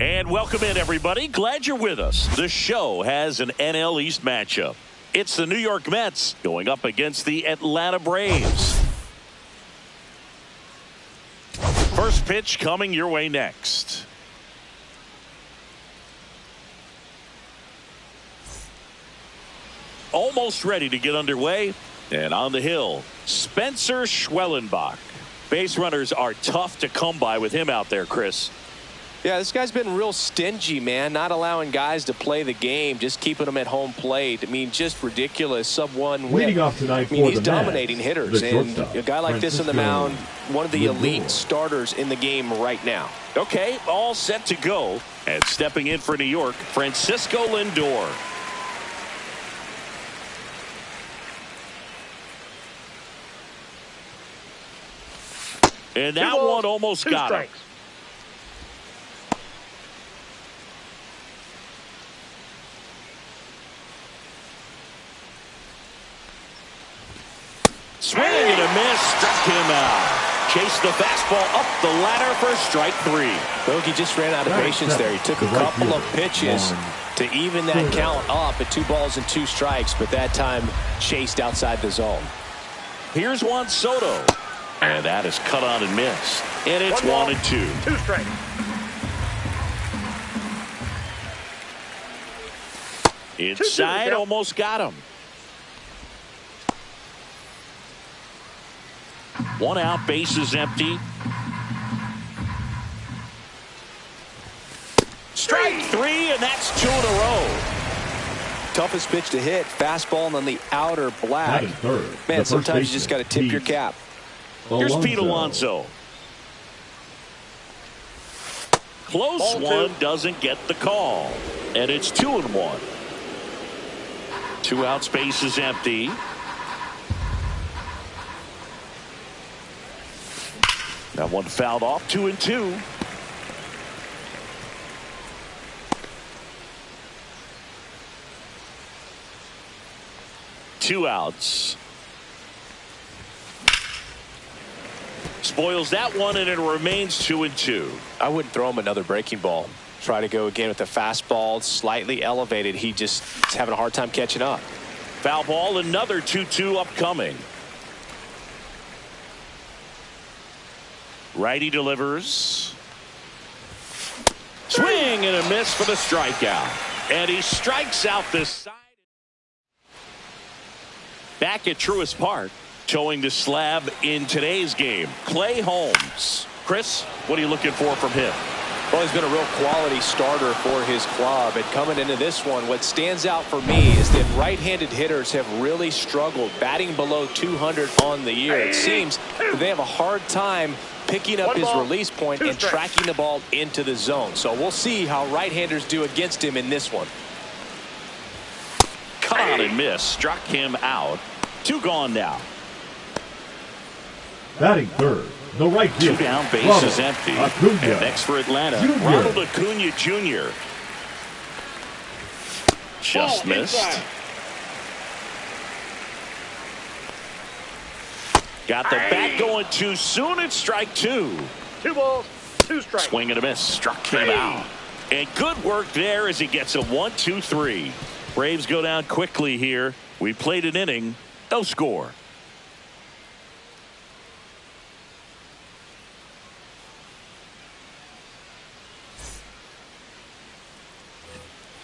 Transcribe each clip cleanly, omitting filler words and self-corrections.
And welcome in, everybody. Glad you're with us. The show has an NL East matchup. It's the New York Mets going up against the Atlanta Braves. First pitch coming your way next. Almost ready to get underway. And on the hill, Spencer Schwellenbach. Base runners are tough to come by with him out there, Chris. Yeah, this guy's been real stingy, man. Not allowing guys to play the game, just keeping them at home plate. I mean, just ridiculous. Sub-1 win. Leading off tonight, he's dominating hitters. And a guy like this on the mound, one of the elite starters in the game right now. Okay, all set to go. And stepping in for New York, Francisco Lindor. And that one almost got him. Swing and a miss, struck him out. Chased the fastball up the ladder for strike 3. Bogey just ran out of patience there. He took a couple of pitches to even that count up at 2 balls and 2 strikes, but that time chased outside the zone. Here's Juan Soto. And that is cut on and missed. And it's 1 and 2. 2 strikes. Inside, almost got him. 1 out, base is empty. Strike 3, and that's 2 in a row. Toughest pitch to hit, fastball on the outer black. Man, sometimes you just got to tip your cap. Here's Pete Alonso. Close one, doesn't get the call. And it's 2 and 1. 2 outs, base is empty. That one fouled off. 2 and 2. Two outs. Spoils that one, and it remains 2 and 2. I wouldn't throw him another breaking ball. Try to go again with the fastball, slightly elevated. He just is having a hard time catching up. Foul ball, another 2-2 upcoming. Righty delivers. Swing and a miss for the strikeout. And he strikes out this side. Back at Truist Park, showing the slab in today's game, Clay Holmes. Chris, what are you looking for from him? Well, he's been a real quality starter for his club. And coming into this one, what stands out for me is that right-handed hitters have really struggled, batting below 200 on the year. It seems they have a hard time picking up his release point and tracking the ball into the zone. So we'll see how right-handers do against him in this one. Cut on and miss, struck him out. 2 gone now. Batting third, the right field. 2 down, base is empty. And next for Atlanta, Ronald Acuna Jr. Just missed. Got the bat going too soon. It's strike 2. 2 balls, 2 strikes. Swing and a miss, struck him out. And good work there as he gets a 1-2-3. Braves go down quickly here. We played an inning, no score.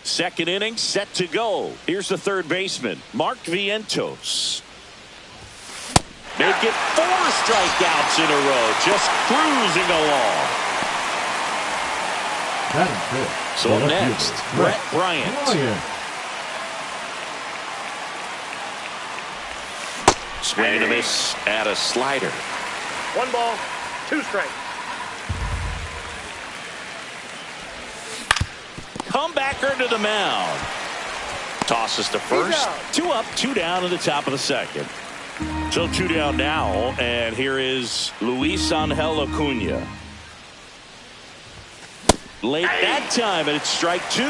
Second inning set to go. Here's the third baseman, Mark Vientos. Make it 4 strikeouts in a row, just cruising along. So next, Brett Bryant. Swing and a miss at a slider. 1 ball, 2 strikes. Comebacker to the mound. Tosses to first. 2 up, 2 down in the top of the second. So 2 down now, and here is Luis Angel Acuna. Late that time, and it's strike 2.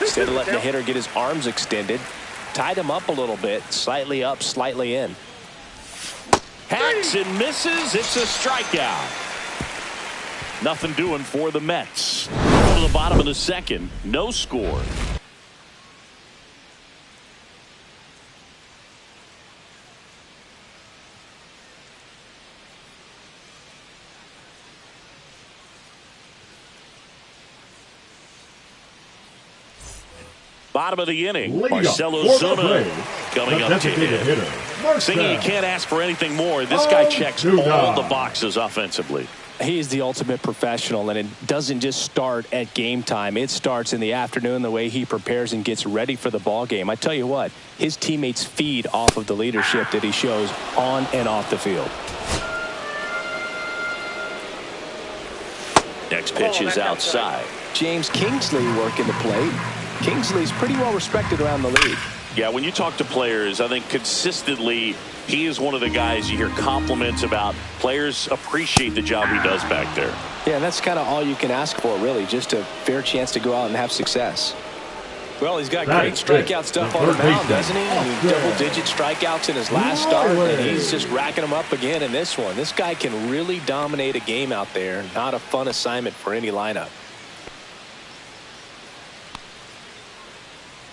Instead of letting the hitter get his arms extended, tied him up a little bit, slightly up, slightly in. Hacks and misses. It's a strikeout. Nothing doing for the Mets. to the bottom of the second. No score. Bottom of the inning. Marcelo Zuna coming up to hit. Thinking you can't ask for anything more. This guy checks all the boxes offensively. He's the ultimate professional, and it doesn't just start at game time. It starts in the afternoon, the way he prepares and gets ready for the ball game. I tell you what, his teammates feed off of the leadership that he shows on and off the field. Next pitch is outside. James Kingsley working the plate. Kingsley's pretty well respected around the league. Yeah, when you talk to players, I think consistently he is one of the guys you hear compliments about. Players appreciate the job he does back there. Yeah, that's kind of all you can ask for, really, just a fair chance to go out and have success. Well, he's got great strikeout stuff on the mound, doesn't he? I mean, double-digit strikeouts in his last start, and he's just racking them up again in this one. This guy can really dominate a game out there. Not a fun assignment for any lineup.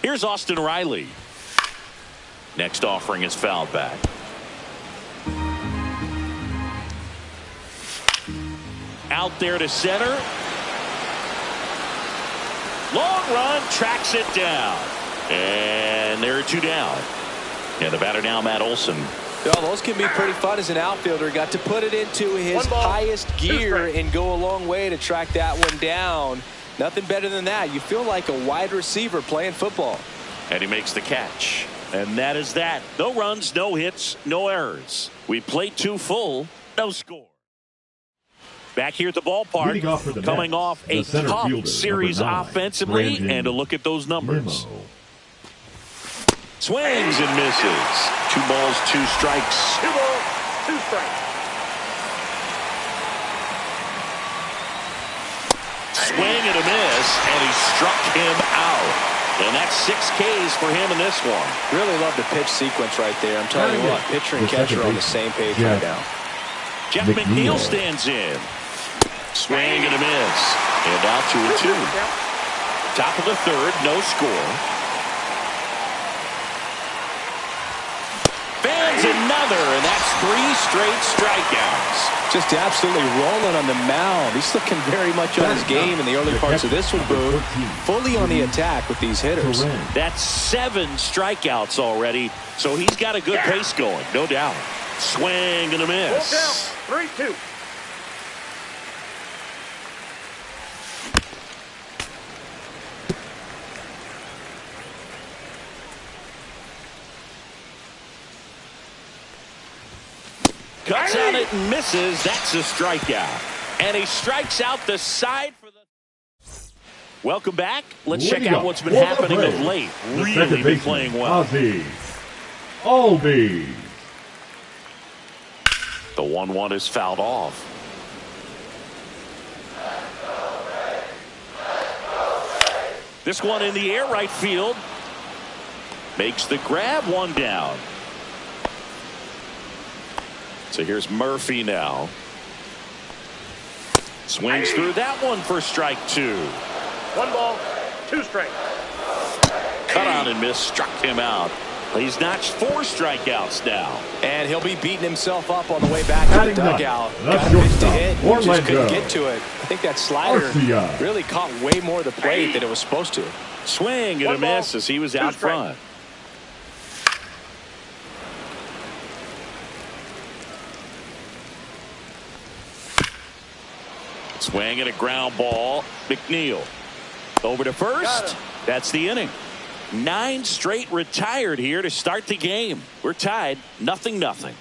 Here's Austin Riley. Next offering is fouled back. Out there to center. Long run, tracks it down. And there are two down. And the batter now, Matt Olson. Well, those can be pretty fun as an outfielder. Got to put it into his highest gear and go a long way to track that one down. Nothing better than that. You feel like a wide receiver playing football. And he makes the catch. And that is that. No runs, no hits, no errors. We played two full, no score. Back here at the ballpark, coming off a tough series offensively, and a look at those numbers. Swings and misses. 2 balls, 2 strikes. 2 balls, 2 strikes. Swing and a miss, and he struck him out. And that's 6 Ks for him in this one. Really love the pitch sequence right there. I'm telling you what, pitcher and catcher are on the same page right now. Jeff McNeil stands in. Swing and a miss. And out 2-2. Top of the third, no score. Fans another, and that's 3 straight strikeouts. Just absolutely rolling on the mound. He's looking very much on his game in the early parts of this one, Boo. Fully on the attack with these hitters. That's 7 strikeouts already, so he's got a good pace going, no doubt. Swing and a miss. 3-2. Cuts on it and misses. That's a strikeout. And he strikes out the side for the... Welcome back. Let's check out what's been happening of late. Really been playing well. The 1-1 is fouled off. This one in the air, right field. Makes the grab, 1 down. So here's Murphy now. Swings through that one for strike 2. 1 ball, 2 strikes. Cut on and miss, struck him out. He's notched 4 strikeouts now. And he'll be beating himself up on the way back to the dugout. Got a pitch to hit, just couldn't get to it. I think that slider really caught way more of the plate than it was supposed to. Swing and a miss as he was out front. Swing and a ground ball. McNeil over to first. That's the inning. 9 straight retired here to start the game. We're tied 0-0.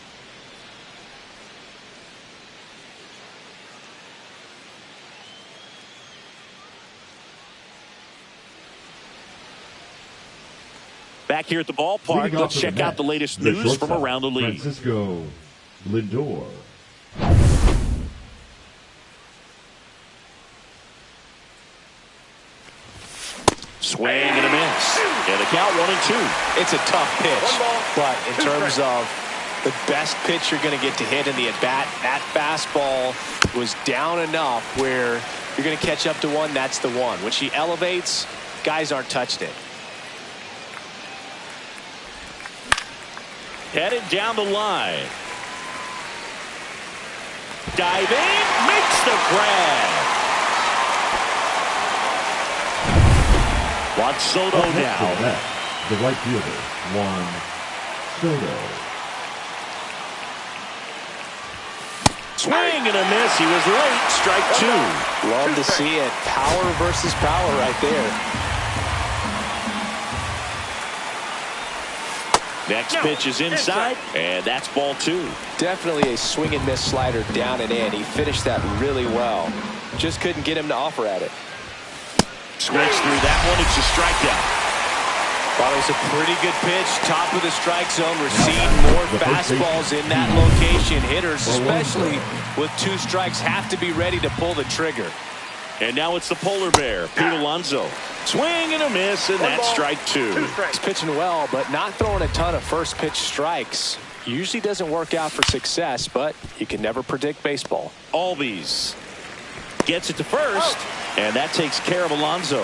Back here at the ballpark, let's check out the latest news from around the league. Francisco Lindor. Swing and a miss. And the count 1-2. It's a tough pitch, but in terms of The best pitch you're going to get to hit in the at-bat. That fastball was down enough where you're going to catch up to one. That's the one. When she elevates, guys aren't touching it. Headed down the line. Diving, makes the grab. Juan Soto now. The right fielder, Juan Soto. Swing and a miss. He was late. Strike two. Love to see it. Power versus power right there. Next pitch is inside, and that's ball two. Definitely a swing and miss slider down and in. He finished that really well. Just couldn't get him to offer at it. Swings through that one. It's a strikeout. Thought it was a pretty good pitch. Top of the strike zone. Received more fastballs in that location. Hitters, especially with two strikes, have to be ready to pull the trigger. And now it's the polar bear, Pete Alonso. Swing and a miss, and that's strike two. He's pitching well, but not throwing a ton of first pitch strikes. Usually doesn't work out for success, but you can never predict baseball. Albies gets it to first, and that takes care of Alonso.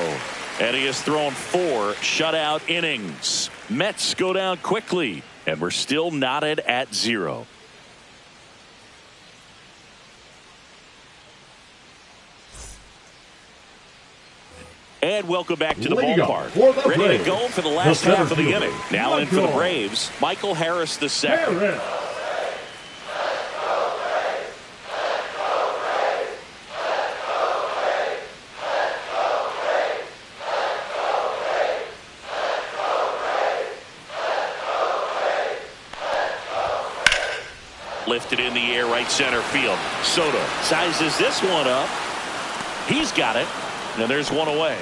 And he has thrown 4 shutout innings. Mets go down quickly, and we're still knotted at 0. And welcome back to the ballpark. Ready to go for the last half of the inning. Now in for the Braves, Michael Harris II. Lifted in the air, right center field. Soto sizes this one up. He's got it. And there's one away.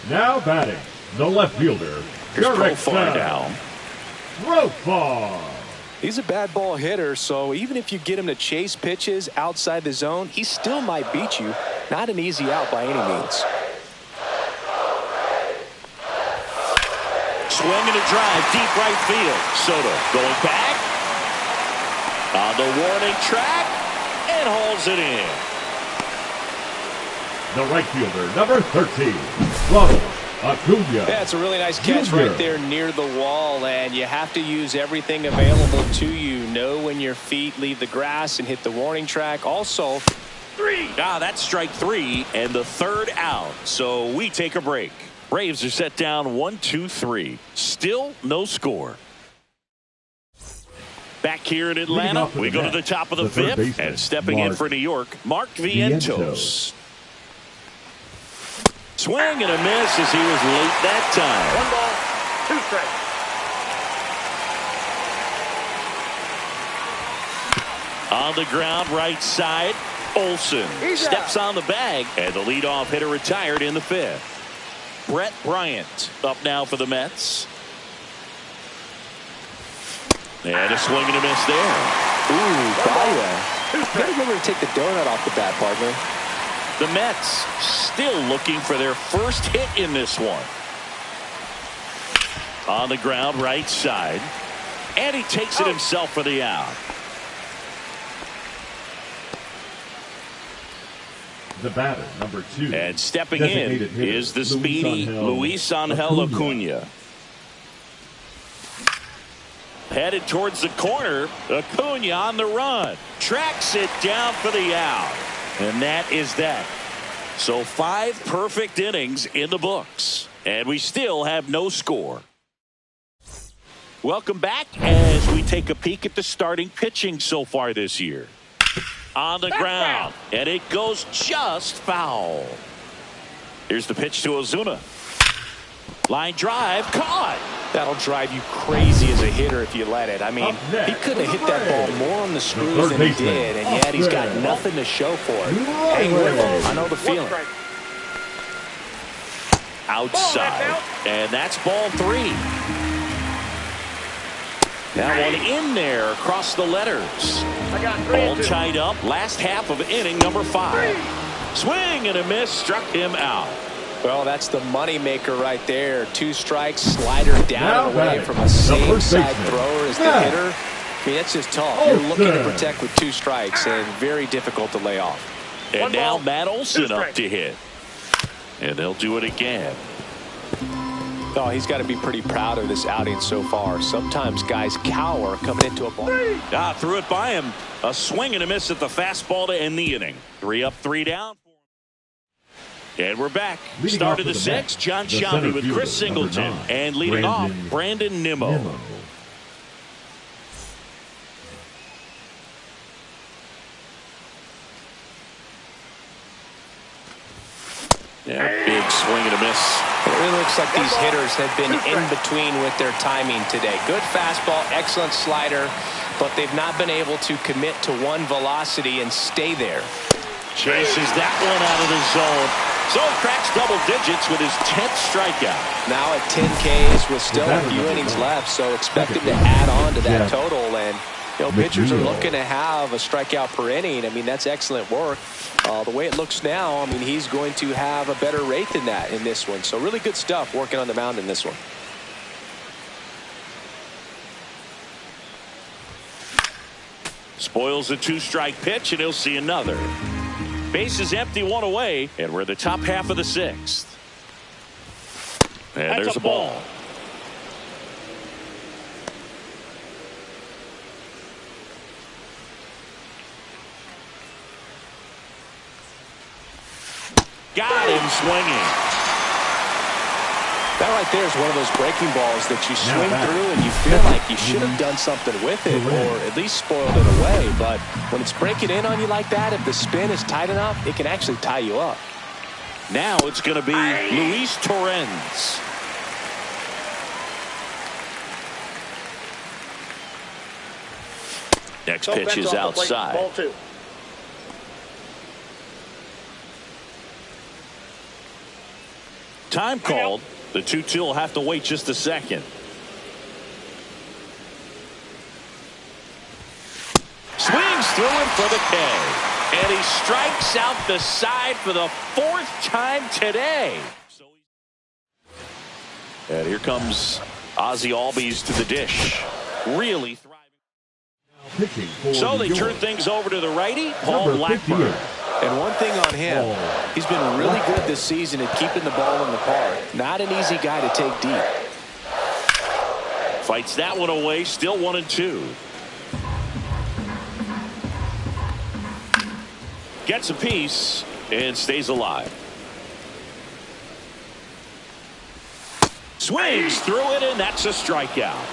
Now batting, the left fielder, Profar down. Profar. He's a bad ball hitter, so even if you get him to chase pitches outside the zone, he still might beat you. Not an easy out by any means. Swing and a drive, deep right field. Soto going back on the warning track and hauls it in. The right fielder, number 13, Ronald Acuna. Yeah, it's a really nice catch right there near the wall, and you have to use everything available to you. Know when your feet leave the grass and hit the warning track. Also, 3. That's strike 3 and the third out. So we take a break. Braves are set down 1-2-3. Still no score. Back here in Atlanta, we go to the top of the fifth, and stepping in for New York, Mark Vientos. Swing and a miss as he was late that time. 1 ball, 2 strikes. On the ground, right side, Olsen steps on the bag, and the leadoff hitter retired in the fifth. Brett Bryant up now for the Mets. And a swing and a miss there. Ooh, Baya. You gotta remember to take the donut off the bat, partner. The Mets still looking for their first hit in this one. On the ground, right side. And he takes it himself for the out. The batter, number 2. And stepping in is the speedy Luis Angel Acuna. Headed towards the corner. Acuna on the run. Tracks it down for the out. And that is that. So 5 perfect innings in the books. And we still have no score. Welcome back as we take a peek at the starting pitching so far this year. On the ground, and it goes just foul. Here's the pitch to Ozuna. Line drive, caught. That'll drive you crazy as a hitter if you let it. I mean, he couldn't have hit that ball more on the screws than he did, and yet he's got nothing to show for it. Hang with him. I know the feeling. Outside, and that's ball 3. That one in there across the letters. All tied up. Last half of inning number 5. Swing and a miss struck him out. Well, that's the money maker right there. 2 strikes, slider down and away from a same side thrower as the hitter. I mean, that's just tough. You're looking to protect with 2 strikes and very difficult to lay off. And now Matt Olson up to hit. And they'll do it again. Oh, he's got to be pretty proud of this outing so far. Sometimes guys cower coming into a ball. Threw it by him. A swing and a miss at the fastball to end the inning. 3 up, 3 down. And we're back. Start of the 6th. John Shelby with Chris Singleton. And leading off, Brandon Nimmo. Yeah, big swing and a miss. It really looks like these hitters have been in between with their timing today. Good fastball, excellent slider, but they've not been able to commit to one velocity and stay there. Chases that one out of the zone. So cracks double digits with his 10th strikeout. Now at 10 Ks with still a few innings left, so expect him to add on to that total. And pitchers are looking to have a strikeout per inning. I mean, that's excellent work. The way it looks now, I mean, he's going to have a better rate than that in this one. So really good stuff working on the mound in this one. Spoils a 2-strike pitch, and he'll see another. Base is empty, 1 away, and we're in the top half of the 6th. And there's a ball. Got him swinging. That right there is one of those breaking balls that you swing through and you feel like you should have done something with it or at least spoiled it away. But when it's breaking in on you like that, if the spin is tight enough, it can actually tie you up. Now it's going to be Luis Torrens. Next pitch is outside. Time called. The 2-2 will have to wait just a second. Swings through him for the K. And he strikes out the side for the 4th time today. And here comes Ozzie Albies to the dish. Really thriving. So they turn things over to the righty, Paul Blackburn. And one thing on him, he's been really good this season at keeping the ball in the park. Not an easy guy to take deep. Fights that one away, still 1-2. Gets a piece and stays alive. Swings through it, and that's a strikeout.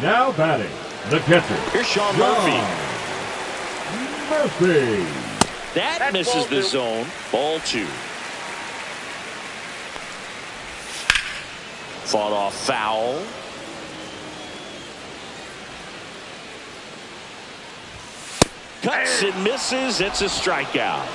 Now batting, the catcher. Here's Sean Murphy. That misses the zone. Ball 2. Fought off foul. Cuts and misses. It's a strikeout.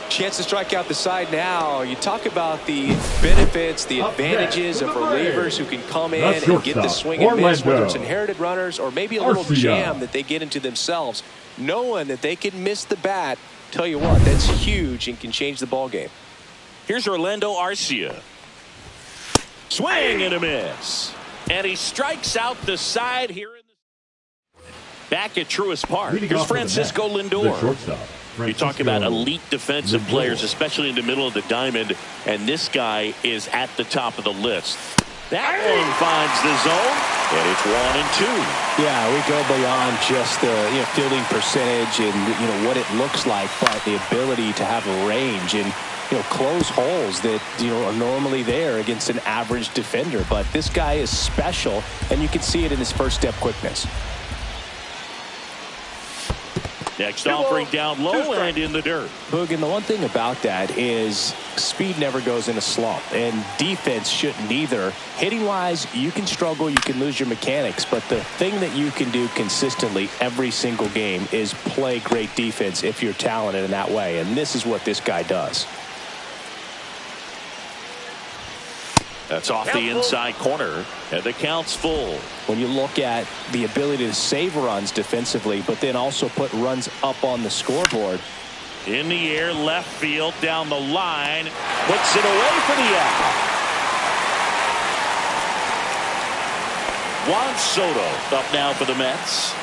Chance to strike out the side now. You talk about the benefits, the advantages of relievers who can come in and get the swing and miss, whether it's inherited runners or maybe a little jam that they get into themselves. Knowing that they can miss the bat, tell you what, that's huge and can change the ball game. Here's Orlando Arcia. Swing and a miss. And he strikes out the side here in the back at Truist Park. Here's Francisco Lindor. You talk about elite defensive players, especially in the middle of the diamond, and this guy is at the top of the list. That one finds the zone, and it's 1-2. Yeah, we go beyond just the fielding percentage and what it looks like, but the ability to have a range and close holes that are normally there against an average defender. But this guy is special, and you can see it in his first step quickness. Next offering down low and in the dirt. Boog, and the one thing about that is speed never goes in a slump, and defense shouldn't either. Hitting-wise, you can struggle, you can lose your mechanics, but the thing that you can do consistently every single game is play great defense if you're talented in that way, and this is what this guy does. That's off the inside corner, and the count's full. When you look at the ability to save runs defensively, but then also put runs up on the scoreboard, In the air, left field, down the line. Puts it away for the out. Juan Soto up now for the Mets.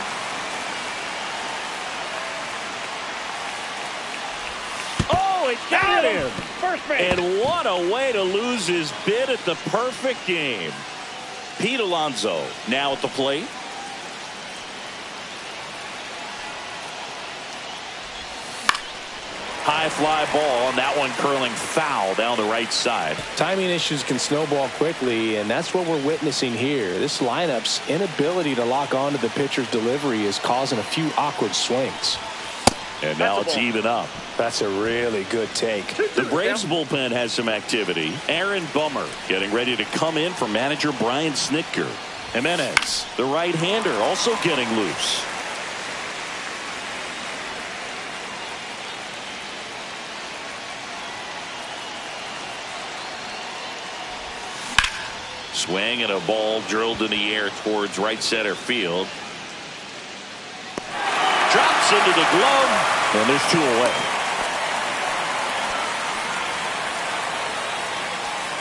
Oh, it got him. First base. And what a way to lose his bid at the perfect game. Pete Alonso now at the plate. High fly ball, and that one curling foul down the right side. Timing issues can snowball quickly, and that's what we're witnessing here. This lineup's inability to lock onto the pitcher's delivery is causing a few awkward swings. And now it's even up. That's a really good take. The Braves bullpen has some activity. Aaron Bummer getting ready to come in for manager Brian Snitker. Jimenez, the right-hander, also getting loose. Swing and a ball drilled in the air towards right center field. Drops into the glove, and there's two away.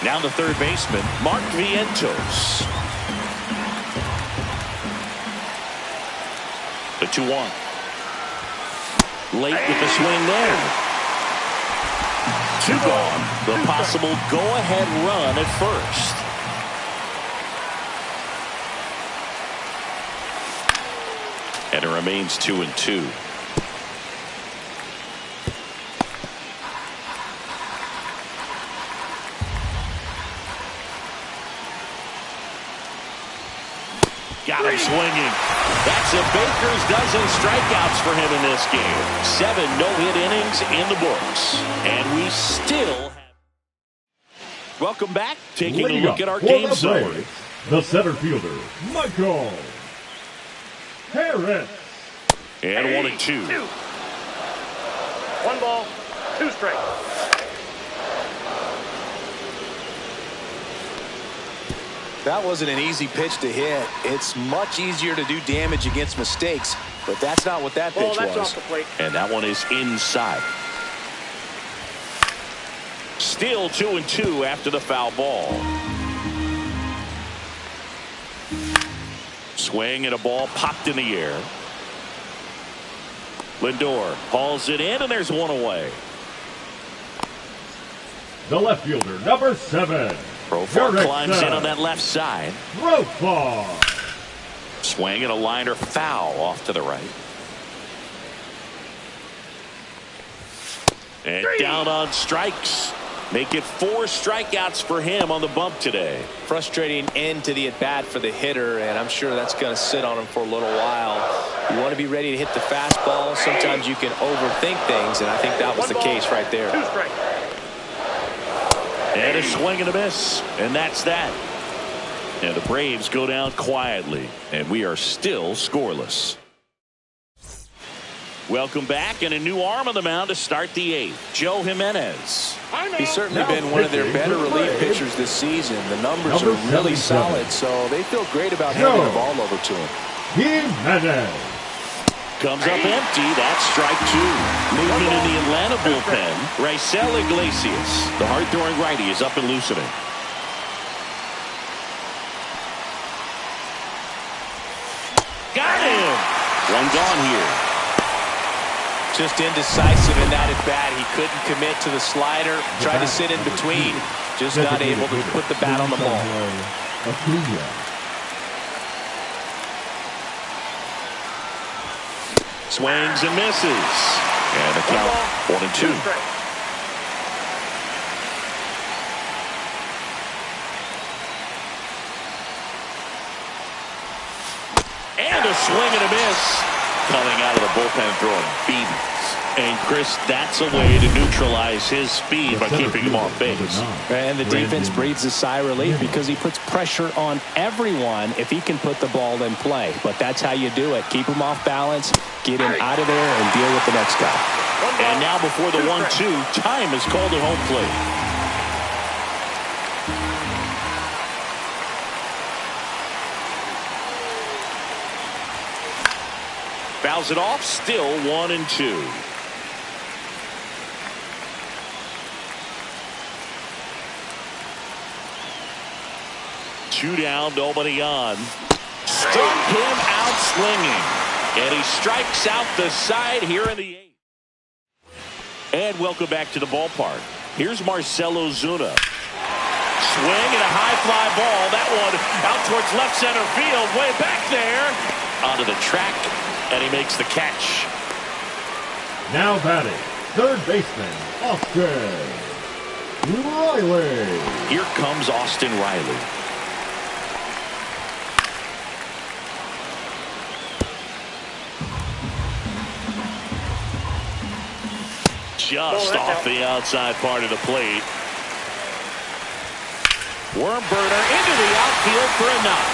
Now the third baseman, Mark Vientos. The 2-1. Late with the swing there. Two gone. The possible go-ahead run at first. And it remains 2-2. Got him swinging. That's a baker's dozen strikeouts for him in this game. 7 no-hit innings in the books. And we still have... Welcome back. Taking a look at our game summary. The center fielder, Michael Harris. And 1-2. 1 ball, 2 strikes. That wasn't an easy pitch to hit. It's much easier to do damage against mistakes, but that's not what that pitch That's was. off the plate. And that one is inside. Still 2-2 after the foul ball. Swing and a ball popped in the air. Lindor hauls it in, and there's one away. The left fielder, number 7. Profar climbs in on that left side. Profar. Swing and a liner foul off to the right. And down on strikes. Make it 4 strikeouts for him on the bump today. Frustrating end to the at-bat for the hitter, and I'm sure that's going to sit on him for a little while. You want to be ready to hit the fastball. Sometimes you can overthink things, and I think that was the case right there. 2 strikes. And a swing and a miss. And that's that. And the Braves go down quietly. And we are still scoreless. Welcome back. And a new arm on the mound to start the 8th. Joe Jimenez. He's certainly been one of their better relief pitchers this season. The numbers are really solid, so they feel great about handing the ball over to him. Jimenez. Comes up empty. That's strike 2. Movement in the Atlanta bullpen. Raisel Iglesias, the hard-throwing righty, is up and loosening. Got him. One gone here. Just indecisive in that at-bat. He couldn't commit to the slider. Tried to sit in between. Just not able to put the bat on the ball. Swings and misses. And the count 1-2. And a swing and a miss. Coming out of the bullpen throwing beatings. And Chris, that's a way to neutralize his speed by keeping him off base. And the defense breathes a sigh of relief because he puts pressure on everyone if he can put the ball in play. But that's how you do it. Keep him off balance, get him out of there, and deal with the next guy. And now before the 1-2, time is called at home plate. Fouls it off, still 1-2. 2 down, nobody on. Struck him out swinging. And he strikes out the side here in the 8th. And welcome back to the ballpark. Here's Marcell Ozuna. Swing and a high fly ball. That one out towards left center field. Way back there. Onto the track. And he makes the catch. Now batting, third baseman, Austin Riley. Here comes Austin Riley. Just off the outside part of the plate. Worm burner into the outfield for a knock.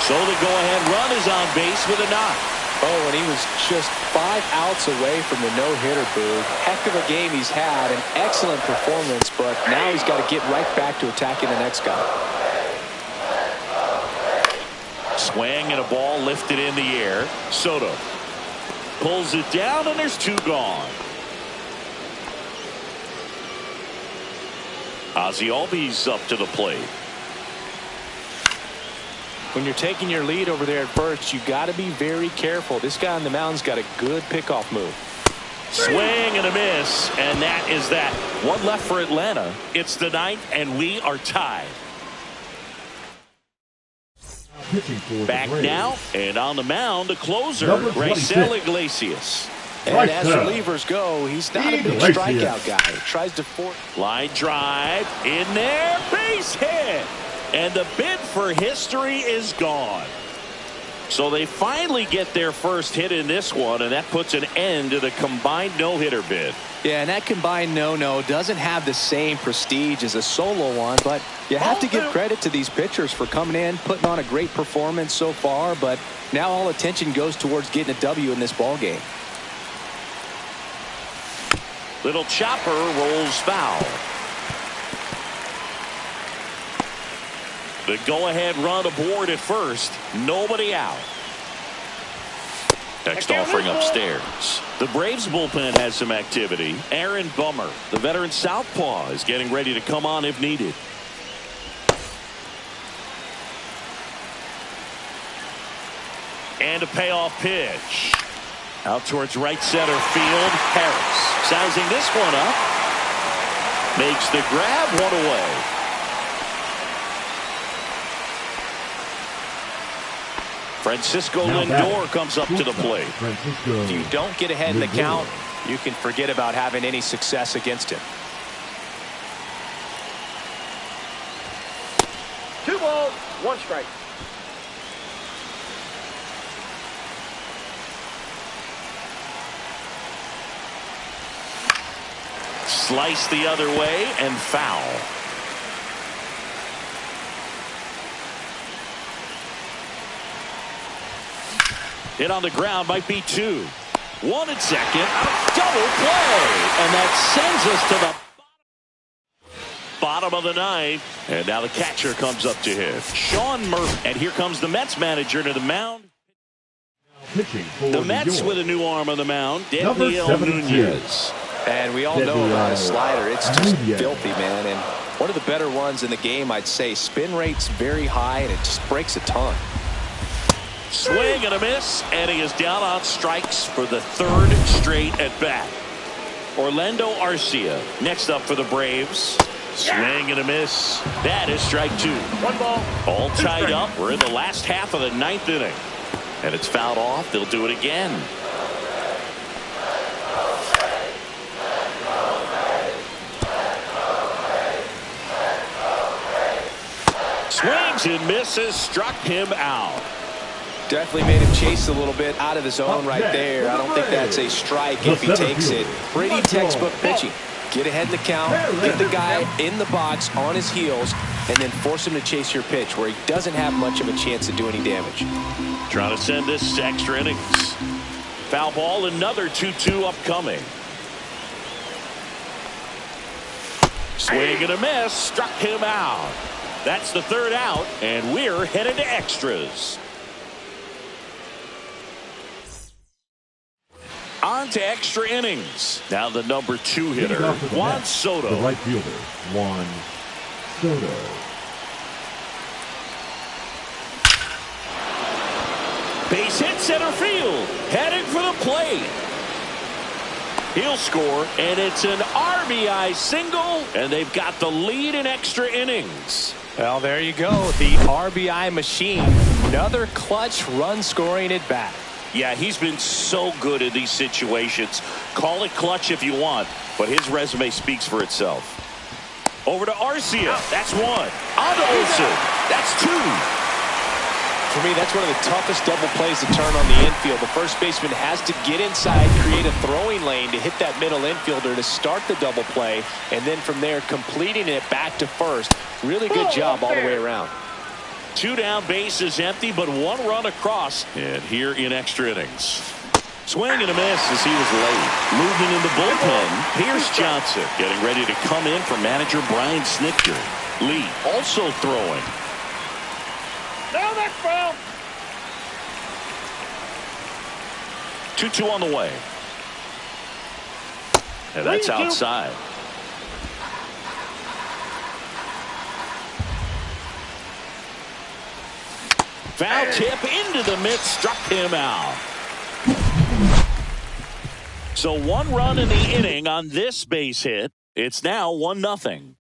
So the go-ahead run is on base with a knock. Oh, and he was just 5 outs away from the no-hitter, Boog. Heck of a game he's had, an excellent performance, but now he's got to get right back to attacking the next guy. Swing and a ball lifted in the air. Soto pulls it down, and there's 2 gone. Ozzie Albies up to the plate. When you're taking your lead over there at first, you got to be very careful. This guy on the mound's got a good pickoff move. Swing and a miss, and that is that. 1 left for Atlanta. It's the 9th, and we are tied. Back now, and on the mound, the closer, Raisel Iglesias. And as relievers go, he's not a big strikeout guy. He tries to force. Line drive, in there, base hit. And the bid for history is gone. So they finally get their first hit in this one, and that puts an end to the combined no-hitter bid. Yeah, and that combined no-no doesn't have the same prestige as a solo one, but you have to give credit to these pitchers for coming in, putting on a great performance so far, but now all attention goes towards getting a W in this ball game. Little chopper rolls foul. The go-ahead run aboard at first. Nobody out. Next offering upstairs. The Braves bullpen has some activity. Aaron Bummer, the veteran southpaw, is getting ready to come on if needed. And a payoff pitch. Out towards right center field. Harris sizing this one up. Makes the grab, 1 away. Francisco Lindor comes up to the plate. If you don't get ahead in the count, you can forget about having any success against him. 2 balls, 1 strike. Slice the other way and foul. Hit on the ground, might be 2. 1 at second. Double play. And that sends us to the bottom of the 9th. And now the catcher comes up to hit. Sean Murphy. And here comes the Mets manager to the mound. The Mets with a new arm on the mound. Daniel Nunez. And we all know about his slider. It's just filthy, man. And one of the better ones in the game, I'd say. Spin rate's very high, and it just breaks a ton. Swing and a miss, and he is down on strikes for the 3rd straight at bat. Orlando Arcia next up for the Braves. Swing and a miss. That is strike 2. 1 ball. All tied up. We're in the last half of the 9th inning. And it's fouled off. They'll do it again. Swings and misses. Struck him out. Definitely made him chase a little bit out of the zone right there. I don't think that's a strike if he takes it. Pretty textbook pitching. Get ahead in the count, get the guy in the box on his heels, and then force him to chase your pitch where he doesn't have much of a chance to do any damage. Trying to send this to extra innings. Foul ball, another 2-2 upcoming. Swing and a miss, struck him out. That's the 3rd out, and we're headed to extras. On to extra innings. Now the number 2 hitter, Juan Soto. The right fielder, Juan Soto. Base hit center field. Heading for the plate. He'll score, and it's an RBI single, and they've got the lead in extra innings. Well, there you go. The RBI machine. Another clutch run scoring at bat. Yeah, he's been so good in these situations. Call it clutch if you want, but his resume speaks for itself. Over to Arcia. That's one. On to Olsen. That's two. For me, that's one of the toughest double plays to turn on the infield. The first baseman has to get inside, create a throwing lane to hit that middle infielder to start the double play, and then from there completing it back to first. Really good job all the way around. Two down, base is empty, but one run across. And here in extra innings. Swing and a miss as he was late. Moving in the bullpen, Pierce Johnson getting ready to come in for manager Brian Snitker. Lee also throwing. Now that's foul. 2-2 on the way. And that's outside. Foul tip into the mitt, struck him out. So one run in the inning on this base hit. It's now 1-0.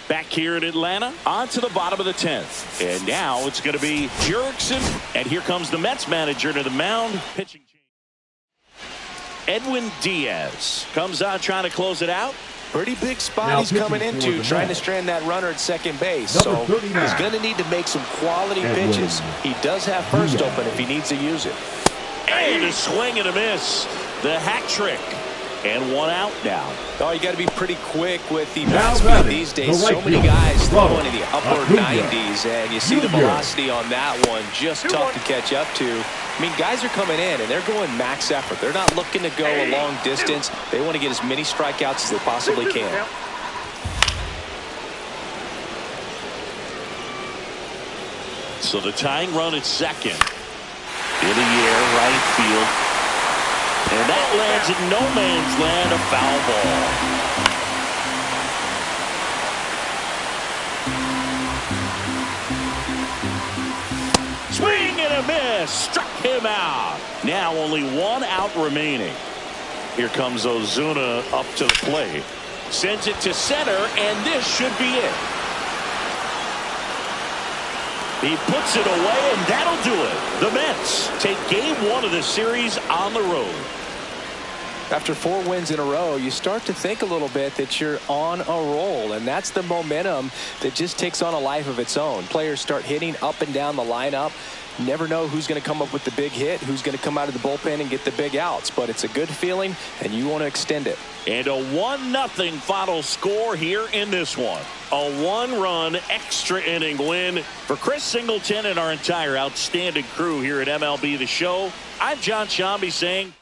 Back here in Atlanta, on to the bottom of the 10th. And now it's going to be Jurickson. And here comes the Mets manager to the mound. Pitching change. Edwin Diaz comes on trying to close it out. Pretty big spot he's coming into, trying to strand that runner at second base. So he's going to need to make some quality pitches. He does have first open if he needs to use it. And a swing and a miss. The hat trick. And one out now. Oh, you got to be pretty quick with the bat speed these days. So many guys throwing in the upper 90s, and you see the velocity on that one. Just tough to catch up to. I mean, guys are coming in, and they're going max effort. They're not looking to go a long distance. They want to get as many strikeouts as they possibly can. So the tying run at second. In the air, right field. And that lands in no man's land, a foul ball. Swing and a miss. Struck him out. Now only one out remaining. Here comes Ozuna up to the plate. Sends it to center, and this should be it. He puts it away, and that'll do it. The Mets take game one of the series on the road. After 4 wins in a row, you start to think a little bit that you're on a roll, and that's the momentum that just takes on a life of its own. Players start hitting up and down the lineup. You never know who's going to come up with the big hit, who's going to come out of the bullpen and get the big outs, but it's a good feeling, and you want to extend it. And a 1-0 final score here in this one. A 1-run extra inning win for Chris Singleton and our entire outstanding crew here at MLB The Show. I'm John Shambi saying